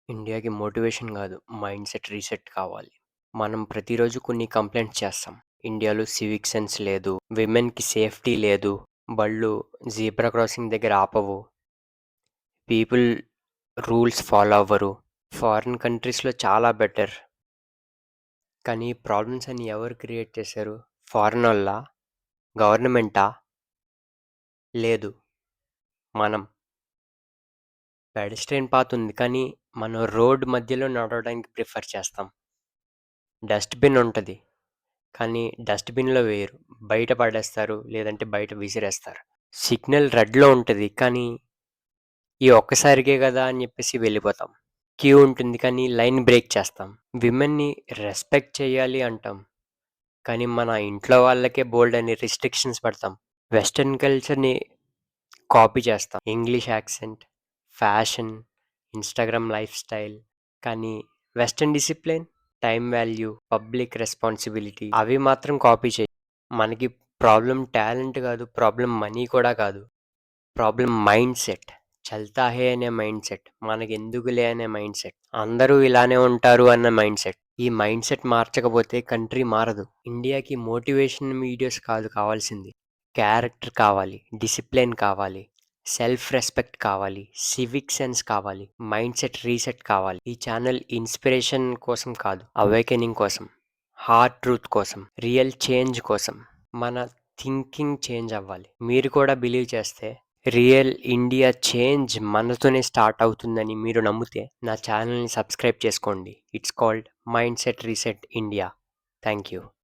ఇండియాకి మోటివేషన్ గాదు. Mind set reset కావాలి. మనం ప్రతిరోజు కొన్ని కంప్లెయింట్స్ చేస్తాం. ఇండియాలో సివిక్ సెన్స్ లేదు. విమెన్‌కి సేఫ్టీ లేదు. బళ్ళు జీబ్రా క్రాసింగ్ దగ్గర ఆపవు. పీపుల్ రూల్స్ ఫాలో అవ్వరు. ఫారిన్ కంట్రీస్‌లో చాలా బెటర్. కానీ ఈ ప్రాబ్లమ్స్ అన్ని ఎవరు క్రియేట్ చేశారు? ఫారినోళ్ళా? గవర్నమెంటా? లేదు. మనం. పెడెస్ట్రియన్ పాత్ ఉంది. కానీ మనం రోడ్ మధ్యలో నడవడానికి ప్రిఫర్ చేస్తాం. డస్ట్‌బిన్ ఉంటది. కానీ డస్ట్‌బిన్‌లో వేయరు. బయట పడేస్తారు. లేదంటే బయట విసిరేస్తారు. సిగ్నల్ రెడ్‌లో ఉంటది. కానీ ఈ ఒక్కసారికే గదా అని జెప్పేసి వెళ్ళిపోతాం. క్యూ ఉంటుంది. కానీ లైన్ బ్రేక్ చేస్తాం. విమెన్‌ని రెస్పెక్ట్ చేయాలి అంటాం. కానీ మన ఇంట్లో వాళ్ళకే బోలెడన్ని రిస్ట్రిక్షన్స్ పెడతాం. వెస్టర్న్ కల్చర్‌ని కాపీ చేస్తాం. English accent, fashion, Instagram lifestyle. కానీ western discipline, time value, public responsibility అవి మాత్రం కాపీ చెయ్యం. మనకి ప్రాబ్లమ్ టాలెంట్ గాదు. ప్రాబ్లమ్ మనీ కూడా కాదు. Problem mindset. చల్తా హే అనే మైండ్ సెట్. మనకెందుకులే అనే మైండ్ సెట్. అందరూ ఇలానే ఉంటారు అన్న మైండ్ సెట్. ఈ మైండ్ సెట్ మార్చకపోతే కంట్రీ మారదు. ఇండియాకి మోటివేషన్ వీడియోస్ కాదు కావాల్సింది. క్యారెక్టర్ కావాలి. డిసిప్లిన్ కావాలి. సెల్ఫ్ రెస్పెక్ట్ కావాలి. సివిక్ సెన్స్ కావాలి. మైండ్ సెట్ రీసెట్ కావాలి. ఈ ఛానల్ ఇన్స్పిరేషన్ కోసం కాదు. అవేకెనింగ్ కోసం. హార్డ్ ట్రూత్ కోసం. రియల్ చేంజ్ కోసం. మన థింకింగ్ చేంజ్ అవ్వాలి. మీరు కూడా బిలీవ్ చేస్తే రియల్ ఇండియా చేంజ్ మనతోనే స్టార్ట్ అవుతుందని మీరు నమ్మితే నా ఛానల్ని సబ్స్క్రైబ్ చేసుకోండి. It's called mind set reset India. Thank you.